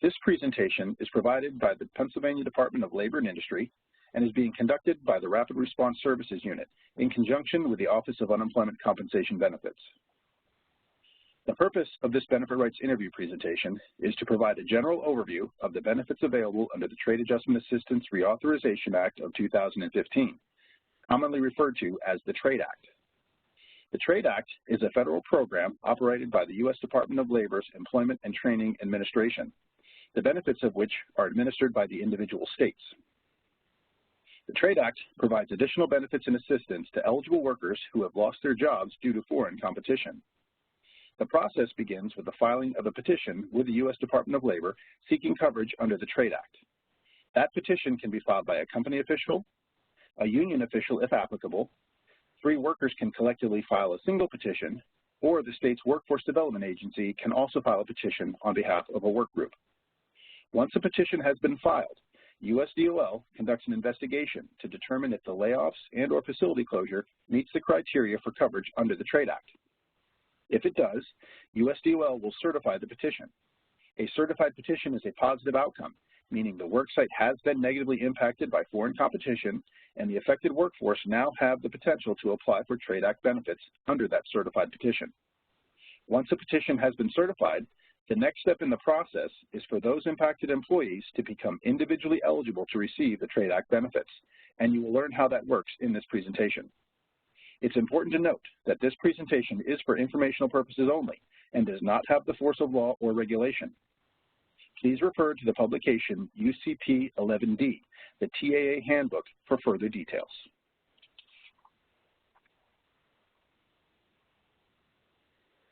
This presentation is provided by the Pennsylvania Department of Labor and Industry and is being conducted by the Rapid Response Services Unit in conjunction with the Office of Unemployment Compensation Benefits. The purpose of this benefit rights interview presentation is to provide a general overview of the benefits available under the Trade Adjustment Assistance Reauthorization Act of 2015, commonly referred to as the TRADE Act. The TRADE Act is a federal program operated by the U.S. Department of Labor's Employment and Training Administration, the benefits of which are administered by the individual states. The TRADE Act provides additional benefits and assistance to eligible workers who have lost their jobs due to foreign competition. The process begins with the filing of a petition with the U.S. Department of Labor seeking coverage under the TRADE Act. That petition can be filed by a company official, a union official if applicable, 3 workers can collectively file a single petition, or the state's Workforce Development Agency can also file a petition on behalf of a work group. Once a petition has been filed, USDOL conducts an investigation to determine if the layoffs and/or facility closure meets the criteria for coverage under the TRADE Act. If it does, USDOL will certify the petition. A certified petition is a positive outcome, meaning the worksite has been negatively impacted by foreign competition and the affected workforce now have the potential to apply for TRADE Act benefits under that certified petition. Once a petition has been certified, the next step in the process is for those impacted employees to become individually eligible to receive the TRADE Act benefits, and you will learn how that works in this presentation. It's important to note that this presentation is for informational purposes only and does not have the force of law or regulation. Please refer to the publication UCP 11D, the TAA Handbook, for further details.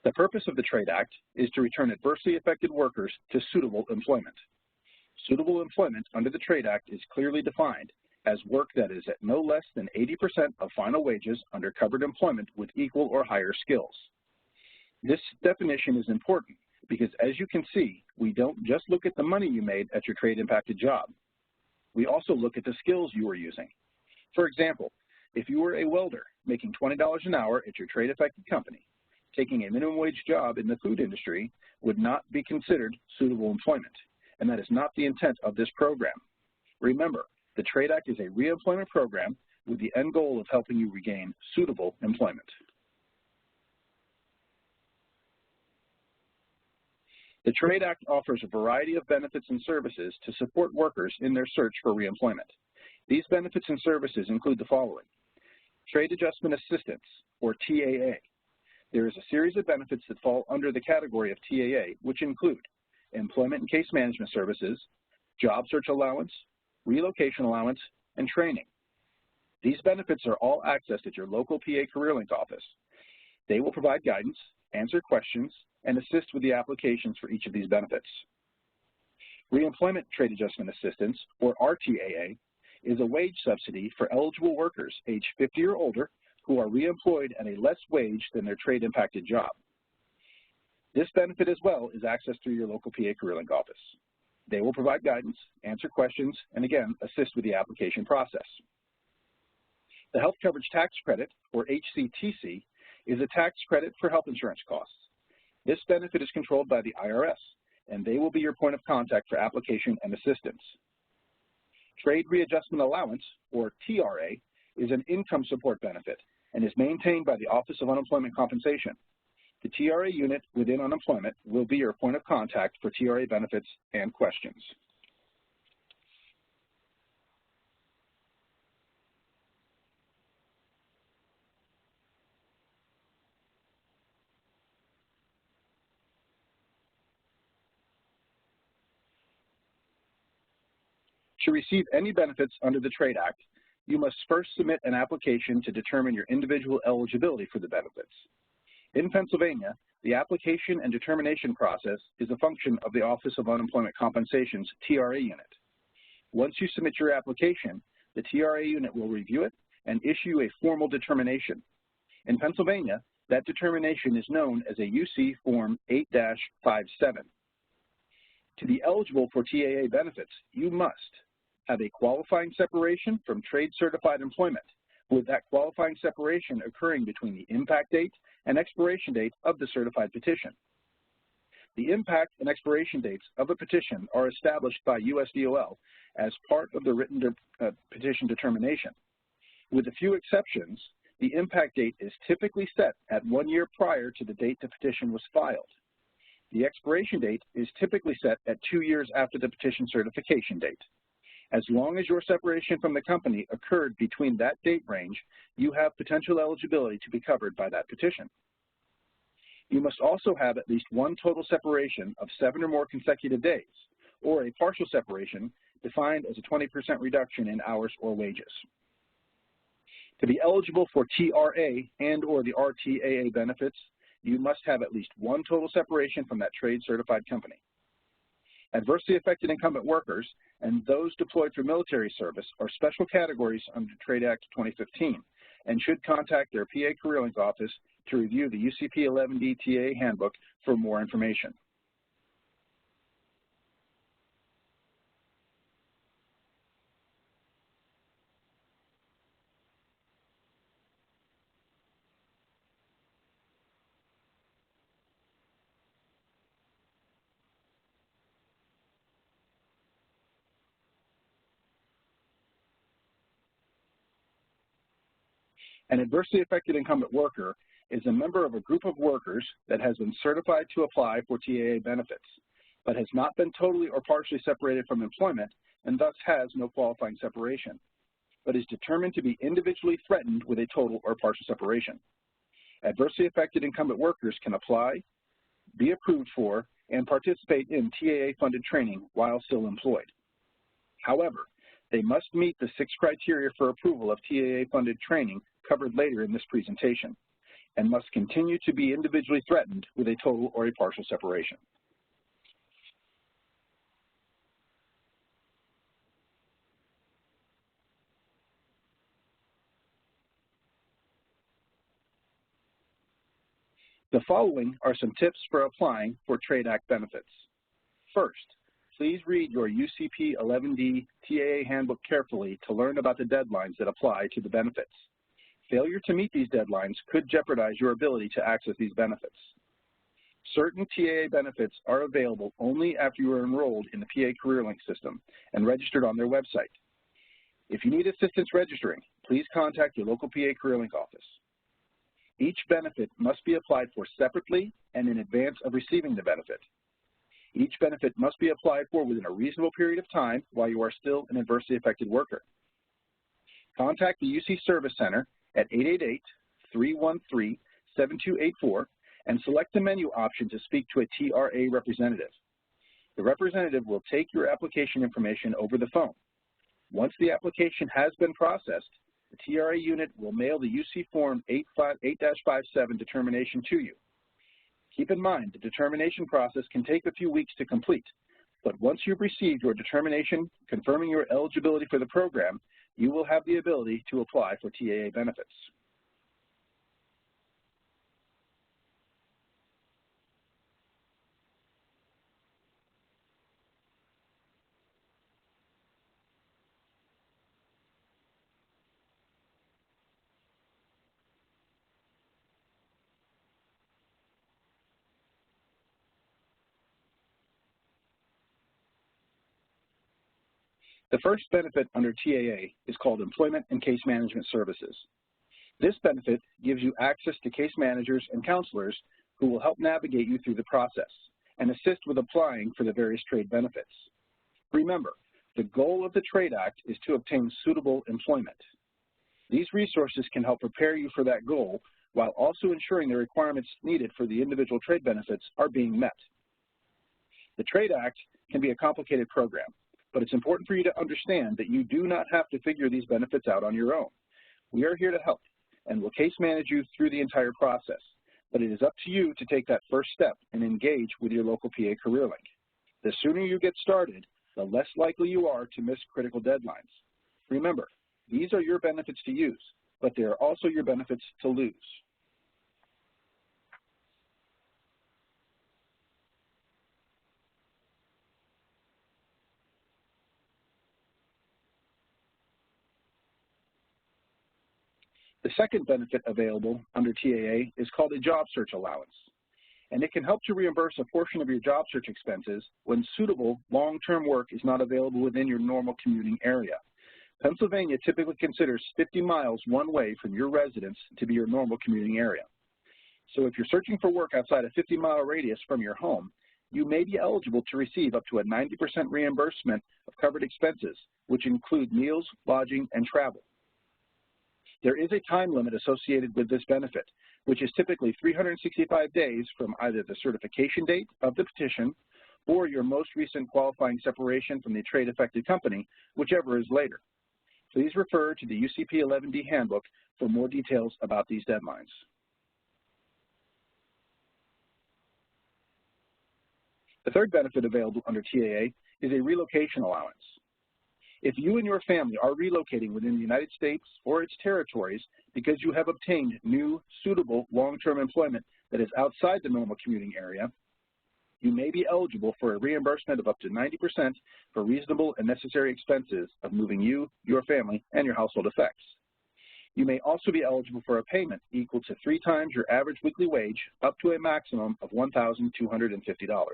The purpose of the TRADE Act is to return adversely affected workers to suitable employment. Suitable employment under the TRADE Act is clearly defined as work that is at no less than 80% of final wages under covered employment with equal or higher skills. This definition is important because, as you can see, we don't just look at the money you made at your trade-impacted job. We also look at the skills you were using. For example, if you were a welder making $20 an hour at your trade-affected company, taking a minimum wage job in the food industry would not be considered suitable employment, and that is not the intent of this program. Remember, the TRADE Act is a reemployment program with the end goal of helping you regain suitable employment. The TRADE Act offers a variety of benefits and services to support workers in their search for reemployment. These benefits and services include the following: Trade Adjustment Assistance, or TAA. There is a series of benefits that fall under the category of TAA, which include Employment and Case Management Services, Job Search Allowance, Relocation Allowance, and Training. These benefits are all accessed at your local PA CareerLink office. They will provide guidance, answer questions, and assist with the applications for each of these benefits. Reemployment Trade Adjustment Assistance, or RTAA, is a wage subsidy for eligible workers age 50 or older who are reemployed at a less wage than their trade-impacted job. This benefit as well is accessed through your local PA CareerLink office. They will provide guidance, answer questions, and again, assist with the application process. The Health Coverage Tax Credit, or HCTC, is a tax credit for health insurance costs. This benefit is controlled by the IRS, and they will be your point of contact for application and assistance. Trade Readjustment Allowance, or TRA, is an income support benefit and is maintained by the Office of Unemployment Compensation. The TRA unit within unemployment will be your point of contact for TRA benefits and questions. To receive any benefits under the TRADE Act, you must first submit an application to determine your individual eligibility for the benefits. In Pennsylvania, the application and determination process is a function of the Office of Unemployment Compensation's TRA unit. Once you submit your application, the TRA unit will review it and issue a formal determination. In Pennsylvania, that determination is known as a UC Form 8-57. To be eligible for TAA benefits, you must have a qualifying separation from trade-certified employment, with that qualifying separation occurring between the impact date and expiration date of the certified petition. The impact and expiration dates of a petition are established by USDOL as part of the written petition determination. With a few exceptions, the impact date is typically set at 1 year prior to the date the petition was filed. The expiration date is typically set at 2 years after the petition certification date. As long as your separation from the company occurred between that date range, you have potential eligibility to be covered by that petition. You must also have at least one total separation of 7 or more consecutive days, or a partial separation defined as a 20% reduction in hours or wages. To be eligible for TRA and or the RTAA benefits, you must have at least one total separation from that trade certified company. Adversely affected incumbent workers and those deployed for military service are special categories under Trade Act 2015 and should contact their PA Career Link office to review the UCP 11D TAA handbook for more information. An adversely affected incumbent worker is a member of a group of workers that has been certified to apply for TAA benefits, but has not been totally or partially separated from employment and thus has no qualifying separation, but is determined to be individually threatened with a total or partial separation. Adversely affected incumbent workers can apply, be approved for, and participate in TAA-funded training while still employed. However, they must meet the 6 criteria for approval of TAA-funded training covered later in this presentation, and must continue to be individually threatened with a total or a partial separation. The following are some tips for applying for Trade Act benefits. First, please read your UCP 11D TAA handbook carefully to learn about the deadlines that apply to the benefits. Failure to meet these deadlines could jeopardize your ability to access these benefits. Certain TAA benefits are available only after you are enrolled in the PA Career Link system and registered on their website. If you need assistance registering, please contact your local PA Career Link office. Each benefit must be applied for separately and in advance of receiving the benefit. Each benefit must be applied for within a reasonable period of time while you are still an adversely affected worker. Contact the UC Service Center at 888-313-7284 and select the menu option to speak to a TRA representative. The representative will take your application information over the phone. Once the application has been processed, the TRA unit will mail the UC Form 8-57 determination to you. Keep in mind, the determination process can take a few weeks to complete, but once you've received your determination confirming your eligibility for the program, you will have the ability to apply for TAA benefits. The first benefit under TAA is called Employment and Case Management Services. This benefit gives you access to case managers and counselors who will help navigate you through the process and assist with applying for the various trade benefits. Remember, the goal of the Trade Act is to obtain suitable employment. These resources can help prepare you for that goal while also ensuring the requirements needed for the individual trade benefits are being met. The Trade Act can be a complicated program, but it's important for you to understand that you do not have to figure these benefits out on your own. We are here to help and will case manage you through the entire process, but it is up to you to take that first step and engage with your local PA Career Link. The sooner you get started, the less likely you are to miss critical deadlines. Remember, these are your benefits to use, but they are also your benefits to lose. The second benefit available under TAA is called a Job Search Allowance. and it can help to reimburse a portion of your job search expenses when suitable long-term work is not available within your normal commuting area. Pennsylvania typically considers 50 miles one way from your residence to be your normal commuting area. So if you're searching for work outside a 50-mile radius from your home, you may be eligible to receive up to a 90% reimbursement of covered expenses, which include meals, lodging, and travel. There is a time limit associated with this benefit, which is typically 365 days from either the certification date of the petition or your most recent qualifying separation from the trade-affected company, whichever is later. Please refer to the UCP 11D handbook for more details about these deadlines. The third benefit available under TAA is a relocation allowance. If you and your family are relocating within the United States or its territories because you have obtained new, suitable long-term employment that is outside the normal commuting area, you may be eligible for a reimbursement of up to 90% for reasonable and necessary expenses of moving you, your family, and your household effects. You may also be eligible for a payment equal to 3 times your average weekly wage, up to a maximum of $1,250.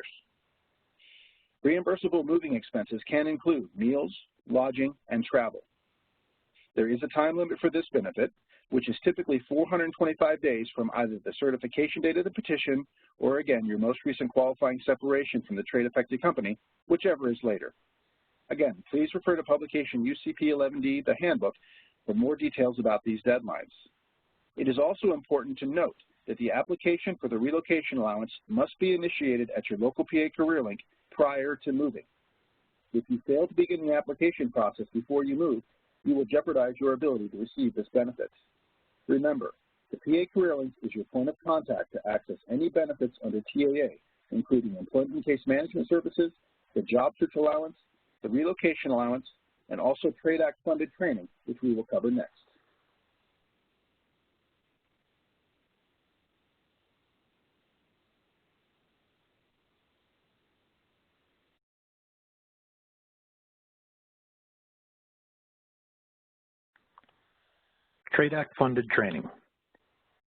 Reimbursable moving expenses can include meals, lodging, and travel. There is a time limit for this benefit, which is typically 425 days from either the certification date of the petition or, again, your most recent qualifying separation from the trade-affected company, whichever is later. Again, please refer to publication UCP 11D, the handbook, for more details about these deadlines. It is also important to note that the application for the relocation allowance must be initiated at your local PA Career Link prior to moving. If you fail to begin the application process before you move, you will jeopardize your ability to receive this benefit. Remember, the PA Career Link is your point of contact to access any benefits under TAA, including employment and case management services, the job search allowance, the relocation allowance, and also Trade Act funded training, which we will cover next. Trade Act funded training.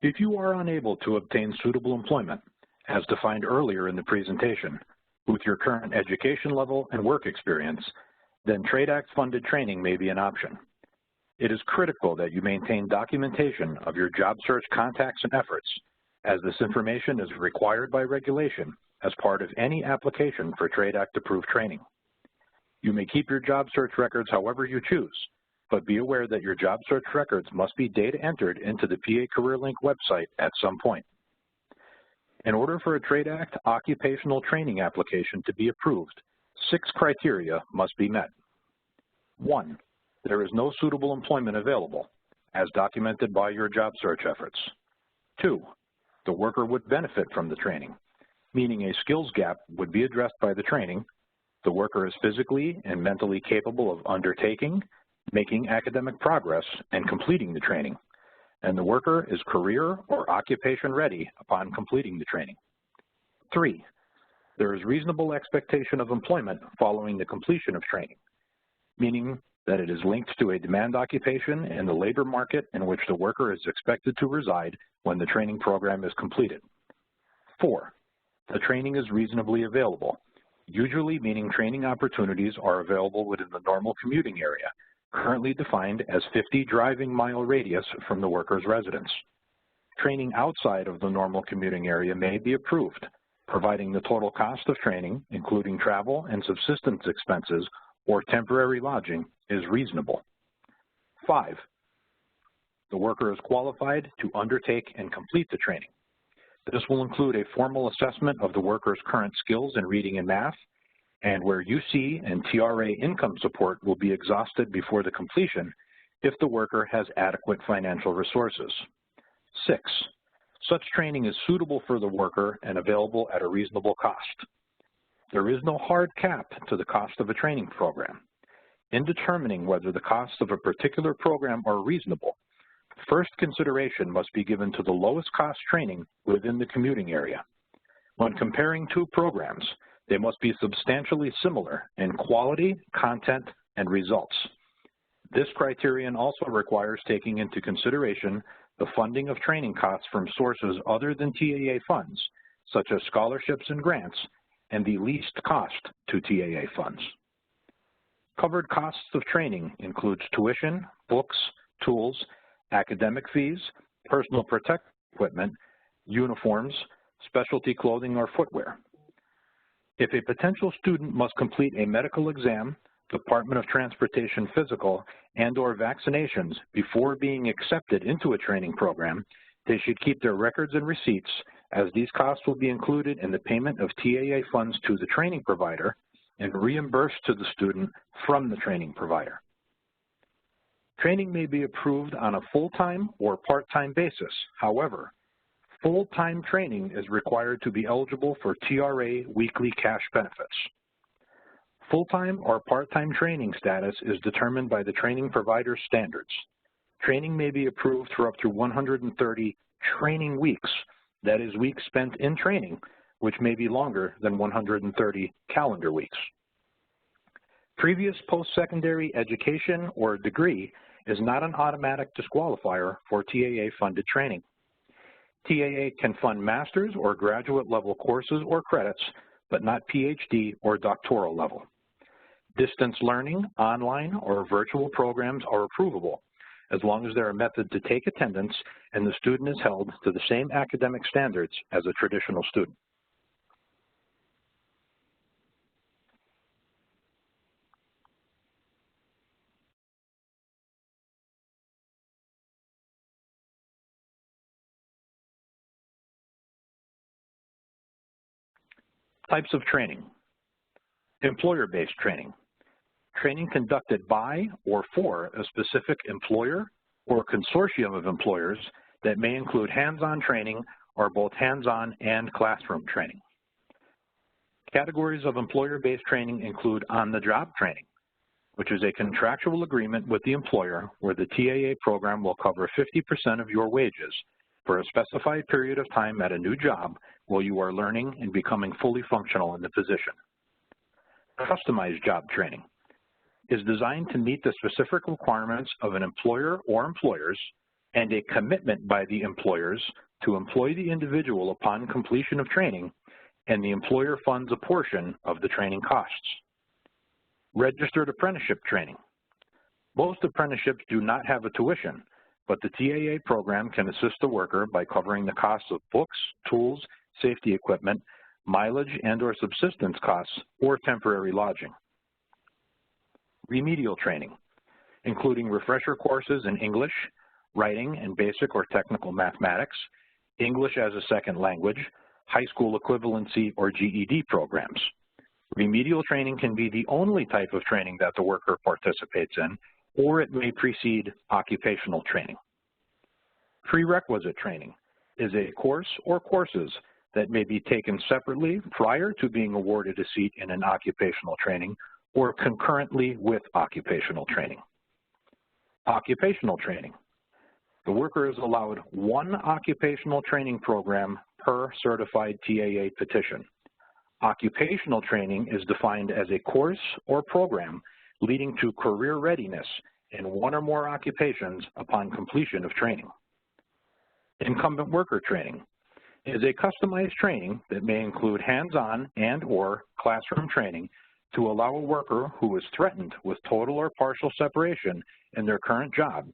If you are unable to obtain suitable employment, as defined earlier in the presentation, with your current education level and work experience, then Trade Act funded training may be an option. It is critical that you maintain documentation of your job search contacts and efforts, as this information is required by regulation as part of any application for Trade Act approved training. You may keep your job search records however you choose, but be aware that your job search records must be data entered into the PA Career Link website at some point. In order for a Trade Act occupational training application to be approved, 6 criteria must be met. 1, there is no suitable employment available, as documented by your job search efforts. 2, the worker would benefit from the training, meaning a skills gap would be addressed by the training. The worker is physically and mentally capable of undertaking, making academic progress, and completing the training, and the worker is career or occupation ready upon completing the training. 3, there is reasonable expectation of employment following the completion of training, meaning that it is linked to a demand occupation in the labor market in which the worker is expected to reside when the training program is completed. 4, the training is reasonably available, usually meaning training opportunities are available within the normal commuting area, currently defined as 50 driving mile radius from the worker's residence. Training outside of the normal commuting area may be approved, providing the total cost of training, including travel and subsistence expenses or temporary lodging, is reasonable. 5, the worker is qualified to undertake and complete the training. This will include a formal assessment of the worker's current skills in reading and math, and where UC and TRA income support will be exhausted before the completion if the worker has adequate financial resources. 6, such training is suitable for the worker and available at a reasonable cost. There is no hard cap to the cost of a training program. In determining whether the costs of a particular program are reasonable, first consideration must be given to the lowest cost training within the commuting area. When comparing 2 programs, they must be substantially similar in quality, content, and results. This criterion also requires taking into consideration the funding of training costs from sources other than TAA funds, such as scholarships and grants, and the least cost to TAA funds. Covered costs of training includes tuition, books, tools, academic fees, personal protective equipment, uniforms, specialty clothing or footwear. If a potential student must complete a medical exam, Department of Transportation physical, and/or vaccinations before being accepted into a training program, they should keep their records and receipts, as these costs will be included in the payment of TAA funds to the training provider and reimbursed to the student from the training provider. Training may be approved on a full-time or part-time basis. However, full-time training is required to be eligible for TRA weekly cash benefits. Full-time or part-time training status is determined by the training provider's standards. Training may be approved for up to 130 training weeks, that is, weeks spent in training, which may be longer than 130 calendar weeks. Previous post-secondary education or degree is not an automatic disqualifier for TAA-funded training. TAA can fund master's or graduate level courses or credits, but not PhD or doctoral level. Distance learning, online, or virtual programs are approvable, as long as there are methods to take attendance and the student is held to the same academic standards as a traditional student. Types of training. Employer-based training. Training conducted by or for a specific employer or consortium of employers that may include hands-on training or both hands-on and classroom training. Categories of employer-based training include on-the-job training, which is a contractual agreement with the employer where the TAA program will cover 50% of your wages for a specified period of time at a new job while you are learning and becoming fully functional in the position. Customized job training is designed to meet the specific requirements of an employer or employers and a commitment by the employers to employ the individual upon completion of training, and the employer funds a portion of the training costs. Registered apprenticeship training. Most apprenticeships do not have a tuition, but the TAA program can assist the worker by covering the costs of books, tools, safety equipment, mileage and/or subsistence costs, or temporary lodging. Remedial training, including refresher courses in English, writing and basic or technical mathematics, English as a second language, high school equivalency or GED programs. Remedial training can be the only type of training that the worker participates in, or it may precede occupational training. Prerequisite training is a course or courses that may be taken separately prior to being awarded a seat in an occupational training or concurrently with occupational training. Occupational training. The worker is allowed one occupational training program per certified TAA petition. Occupational training is defined as a course or program leading to career readiness in one or more occupations upon completion of training. Incumbent worker training is a customized training that may include hands-on and/or classroom training to allow a worker who is threatened with total or partial separation in their current job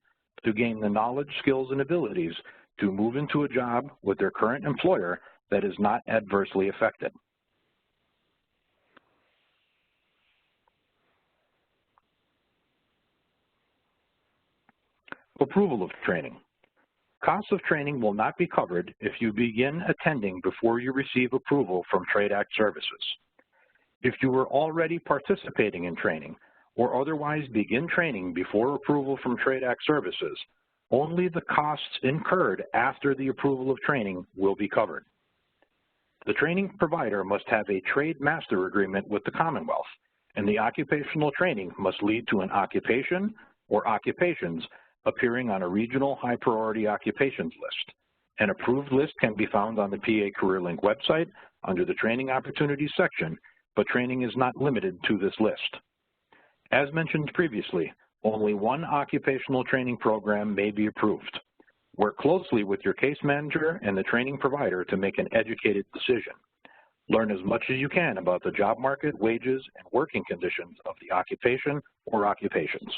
to gain the knowledge, skills, and abilities to move into a job with their current employer that is not adversely affected. Approval of training. Costs of training will not be covered if you begin attending before you receive approval from Trade Act services. If you were already participating in training or otherwise begin training before approval from Trade Act services, only the costs incurred after the approval of training will be covered. The training provider must have a trade master agreement with the Commonwealth, and the occupational training must lead to an occupation or occupations appearing on a regional high priority occupations list. An approved list can be found on the PA CareerLink website under the Training Opportunities section, but training is not limited to this list. As mentioned previously, only one occupational training program may be approved. Work closely with your case manager and the training provider to make an educated decision. Learn as much as you can about the job market, wages, and working conditions of the occupation or occupations.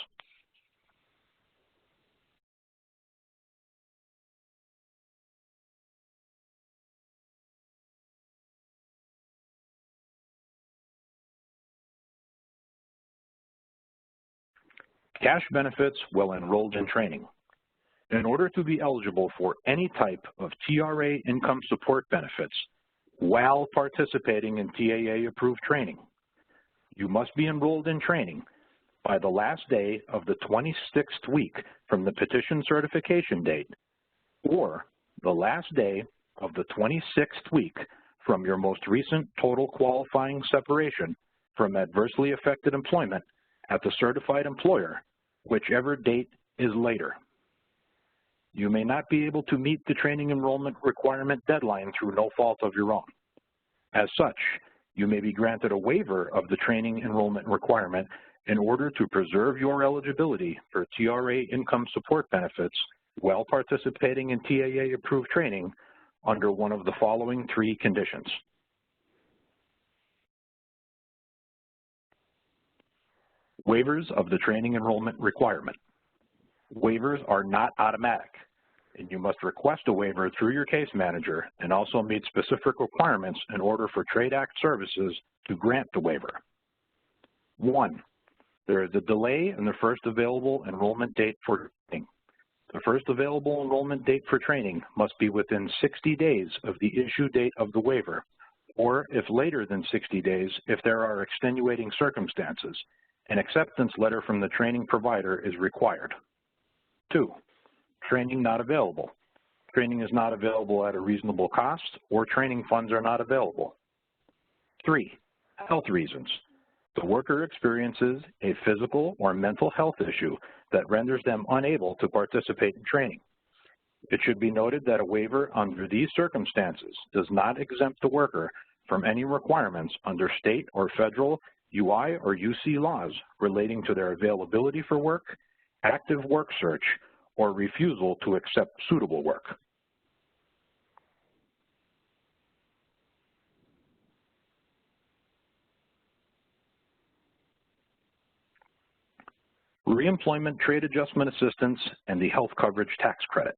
Cash benefits while enrolled in training. In order to be eligible for any type of TRA income support benefits while participating in TAA-approved training, you must be enrolled in training by the last day of the 26th week from the petition certification date, or the last day of the 26th week from your most recent total qualifying separation from adversely affected employment at the certified employer, whichever date is later. You may not be able to meet the training enrollment requirement deadline through no fault of your own. As such, you may be granted a waiver of the training enrollment requirement in order to preserve your eligibility for TRA income support benefits while participating in TAA-approved training under one of the following three conditions. Waivers of the training enrollment requirement. Waivers are not automatic, and you must request a waiver through your case manager and also meet specific requirements in order for Trade Act services to grant the waiver. 1, there is a delay in the first available enrollment date for training. The first available enrollment date for training must be within 60 days of the issue date of the waiver, or if later than 60 days, if there are extenuating circumstances. An acceptance letter from the training provider is required. 2, training not available. Training is not available at a reasonable cost, or training funds are not available. 3, health reasons. The worker experiences a physical or mental health issue that renders them unable to participate in training. It should be noted that a waiver under these circumstances does not exempt the worker from any requirements under state or federal UI or UC laws relating to their availability for work, active work search, or refusal to accept suitable work. Reemployment trade adjustment assistance and the health coverage tax credit.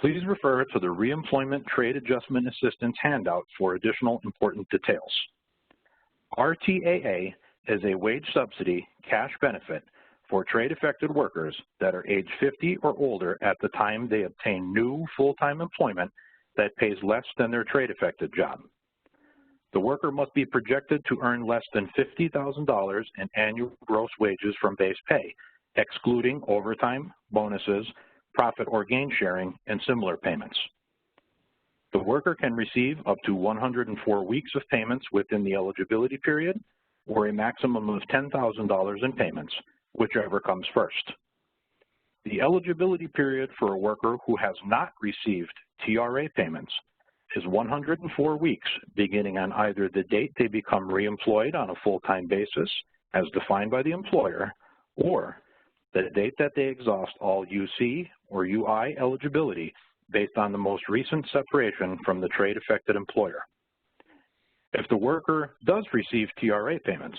Please refer to the Reemployment Trade Adjustment Assistance handout for additional important details. RTAA is a wage subsidy cash benefit for trade-affected workers that are age 50 or older at the time they obtain new full-time employment that pays less than their trade-affected job. The worker must be projected to earn less than $50,000 in annual gross wages from base pay, excluding overtime, bonuses, profit or gain sharing, and similar payments. The worker can receive up to 104 weeks of payments within the eligibility period, or a maximum of $10,000 in payments, whichever comes first. The eligibility period for a worker who has not received TRA payments is 104 weeks, beginning on either the date they become reemployed on a full-time basis, as defined by the employer, or the date that they exhaust all UC or UI eligibility based on the most recent separation from the trade-affected employer. If the worker does receive TRA payments,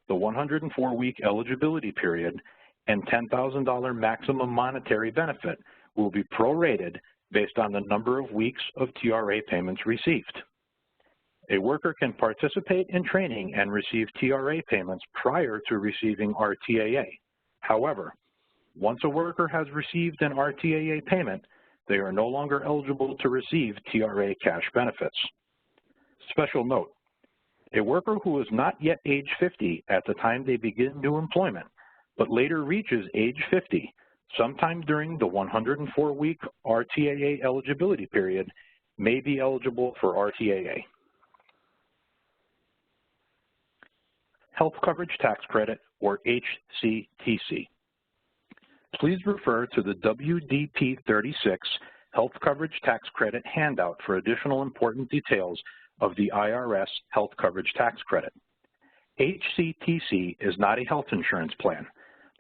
the 104-week eligibility period and $10,000 maximum monetary benefit will be prorated based on the number of weeks of TRA payments received. A worker can participate in training and receive TRA payments prior to receiving RTAA. However, once a worker has received an RTAA payment, they are no longer eligible to receive TRA cash benefits. Special note, a worker who is not yet age 50 at the time they begin new employment, but later reaches age 50, sometime during the 104-week RTAA eligibility period, may be eligible for RTAA. Health Coverage Tax Credit, or HCTC. Please refer to the WDP 36 Health Coverage Tax Credit handout for additional important details of the IRS Health Coverage Tax Credit. HCTC is not a health insurance plan,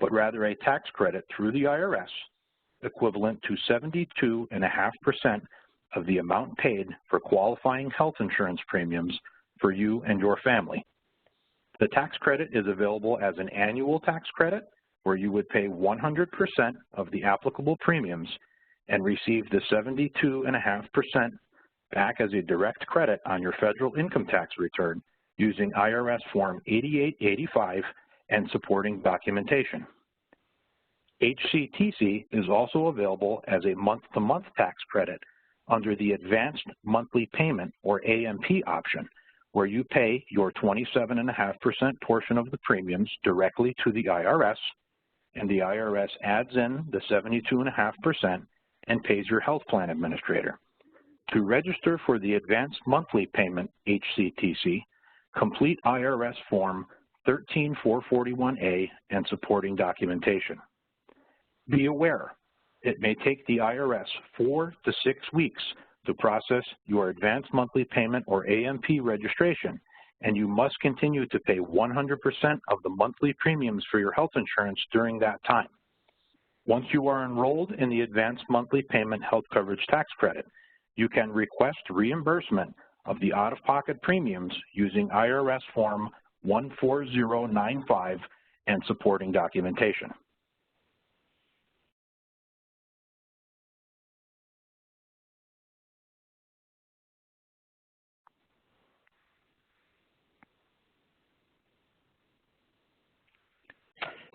but rather a tax credit through the IRS equivalent to 72.5% of the amount paid for qualifying health insurance premiums for you and your family. The tax credit is available as an annual tax credit, where you would pay 100% of the applicable premiums and receive the 72.5% back as a direct credit on your federal income tax return using IRS Form 8885 and supporting documentation. HCTC is also available as a month-to-month tax credit under the Advanced Monthly Payment, or AMP option, where you pay your 27.5% portion of the premiums directly to the IRS, and the IRS adds in the 72.5% and pays your health plan administrator. To register for the Advanced Monthly Payment, HCTC, complete IRS Form 13441A and supporting documentation. Be aware, it may take the IRS 4 to 6 weeks to process your Advanced Monthly Payment, or AMP, registration, and you must continue to pay 100% of the monthly premiums for your health insurance during that time. Once you are enrolled in the Advanced Monthly Payment Health Coverage Tax Credit, you can request reimbursement of the out-of-pocket premiums using IRS Form 14095 and supporting documentation.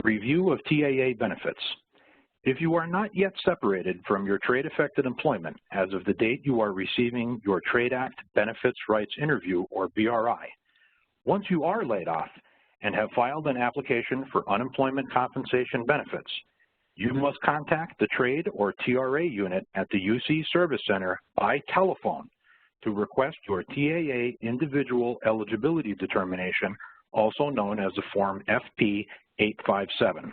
Review of TAA benefits. If you are not yet separated from your trade-affected employment as of the date you are receiving your Trade Act Benefits Rights Interview, or BRI, once you are laid off and have filed an application for unemployment compensation benefits, you must contact the Trade or TRA unit at the UC Service Center by telephone to request your TAA Individual Eligibility Determination, also known as the Form FP 857.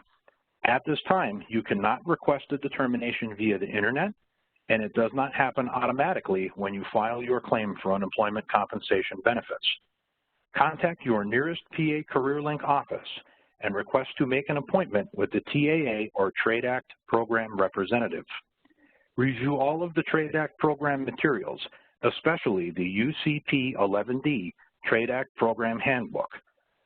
At this time, you cannot request a determination via the internet, and it does not happen automatically when you file your claim for unemployment compensation benefits. Contact your nearest PA CareerLink office and request to make an appointment with the TAA or Trade Act program representative. Review all of the Trade Act program materials, especially the UCP 11D Trade Act Program Handbook.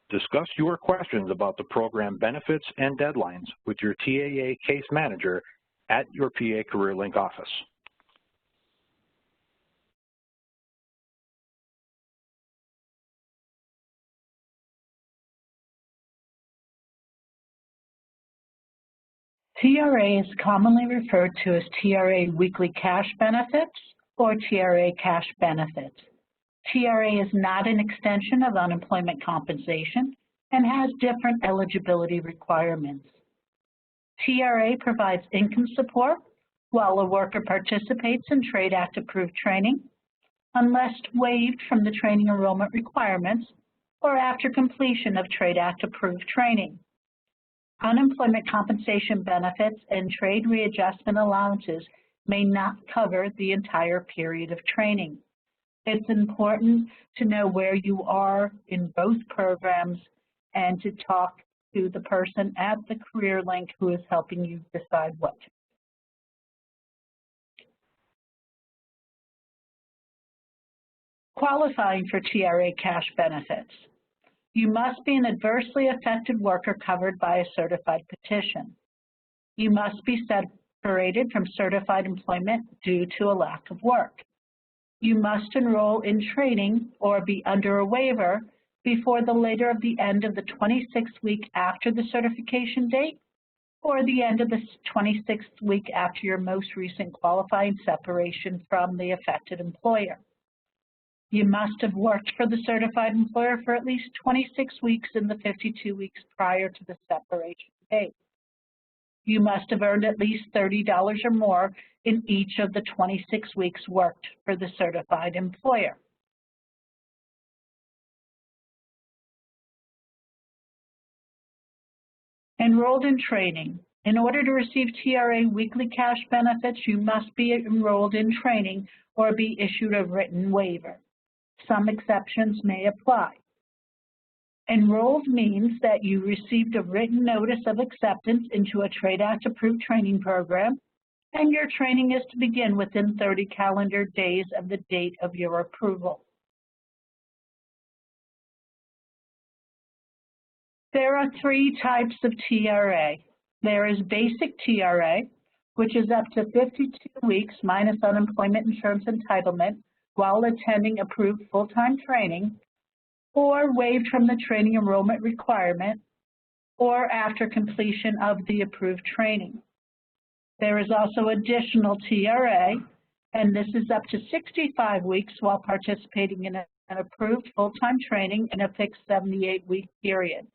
Discuss your questions about the program benefits and deadlines with your TAA case manager at your PA CareerLink office. TRA is commonly referred to as TRA Weekly Cash Benefits or TRA Cash Benefits. TRA is not an extension of unemployment compensation and has different eligibility requirements. TRA provides income support while a worker participates in Trade Act approved training, unless waived from the training enrollment requirements or after completion of Trade Act approved training. Unemployment compensation benefits and trade readjustment allowances may not cover the entire period of training. It's important to know where you are in both programs and to talk to the person at the CareerLink who is helping you decide what to do. Qualifying for TRA cash benefits. You must be an adversely affected worker covered by a certified petition. You must be separated from certified employment due to a lack of work. You must enroll in training or be under a waiver before the later of the end of the 26th week after the certification date or the end of the 26th week after your most recent qualifying separation from the affected employer. You must have worked for the certified employer for at least 26 weeks in the 52 weeks prior to the separation date. You must have earned at least $30 or more in each of the 26 weeks worked for the certified employer. Enrolled in training. In order to receive TRA weekly cash benefits, you must be enrolled in training or be issued a written waiver. Some exceptions may apply. Enrolled means that you received a written notice of acceptance into a Trade Act approved training program and your training is to begin within 30 calendar days of the date of your approval. There are 3 types of TRA. There is basic TRA, which is up to 52 weeks minus unemployment insurance entitlement while attending approved full-time training, or waived from the training enrollment requirement, or after completion of the approved training. There is also additional TRA, and this is up to 65 weeks while participating in an approved full-time training in a fixed 78-week period.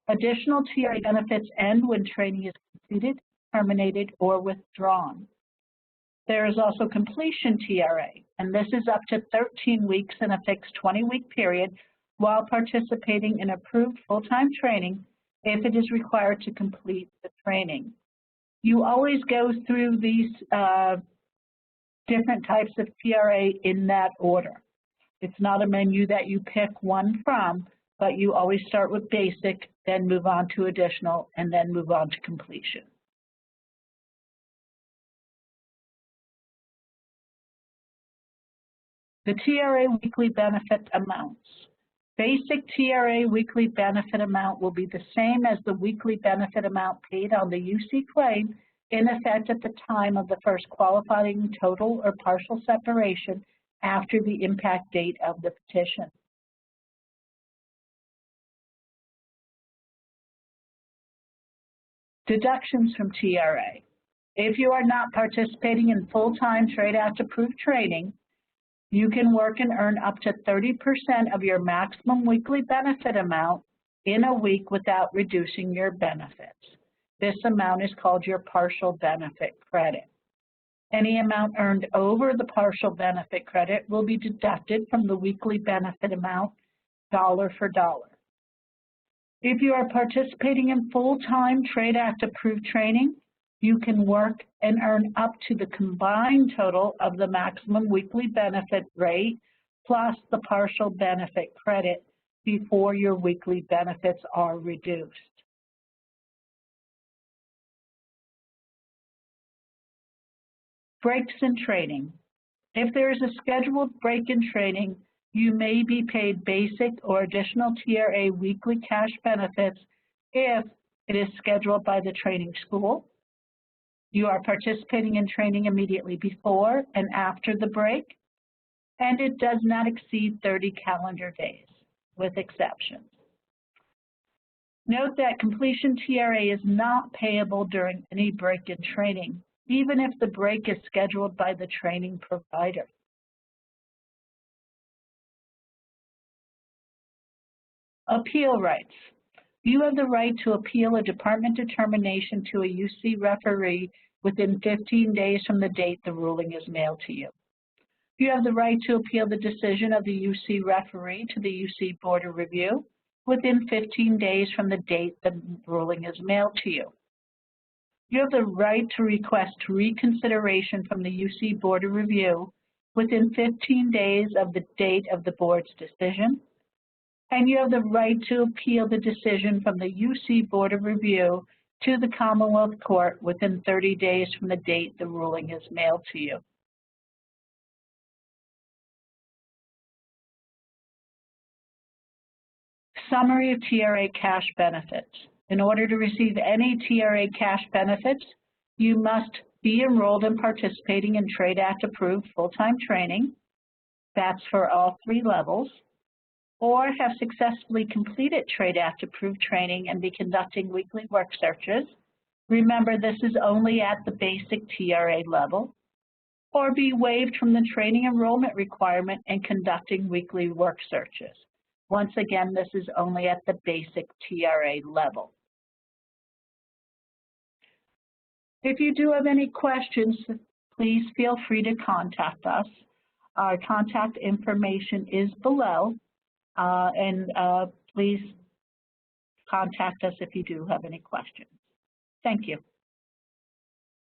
Additional TRA benefits end when training is completed, terminated, or withdrawn. There is also completion TRA, and this is up to 13 weeks in a fixed 20-week period while participating in approved full-time training if it is required to complete the training. You always go through these different types of TRA in that order. It's not a menu that you pick one from, but you always start with basic, then move on to additional, and then move on to completion. The TRA weekly benefit amounts. Basic TRA weekly benefit amount will be the same as the weekly benefit amount paid on the UC claim in effect at the time of the first qualifying total or partial separation after the impact date of the petition. Deductions from TRA. If you are not participating in full-time Trade Act approved training, you can work and earn up to 30% of your maximum weekly benefit amount in a week without reducing your benefits. This amount is called your partial benefit credit. Any amount earned over the partial benefit credit will be deducted from the weekly benefit amount dollar for dollar. If you are participating in full-time Trade Act approved training, you can work and earn up to the combined total of the maximum weekly benefit rate plus the partial benefit credit before your weekly benefits are reduced. Breaks in training. If there is a scheduled break in training, you may be paid basic or additional TRA weekly cash benefits if it is scheduled by the training school, you are participating in training immediately before and after the break, and it does not exceed 30 calendar days, with exceptions. Note that completion TRA is not payable during any break in training, even if the break is scheduled by the training provider. Appeal rights. You have the right to appeal a department determination to a UC referee within 15 days from the date the ruling is mailed to you. You have the right to appeal the decision of the UC referee to the UC Board of Review within 15 days from the date the ruling is mailed to you. You have the right to request reconsideration from the UC Board of Review within 15 days of the date of the board's decision. And you have the right to appeal the decision from the UC Board of Review to the Commonwealth Court within 30 days from the date the ruling is mailed to you. Summary of TRA cash benefits. In order to receive any TRA cash benefits, you must be enrolled and participating in Trade Act approved full-time training. That's for all 3 levels. Or have successfully completed Trade Act approved training and be conducting weekly work searches. Remember, this is only at the basic TRA level. Or be waived from the training enrollment requirement and conducting weekly work searches. Once again, this is only at the basic TRA level. If you do have any questions, please feel free to contact us. Our contact information is below. Please contact us if you do have any questions. Thank you.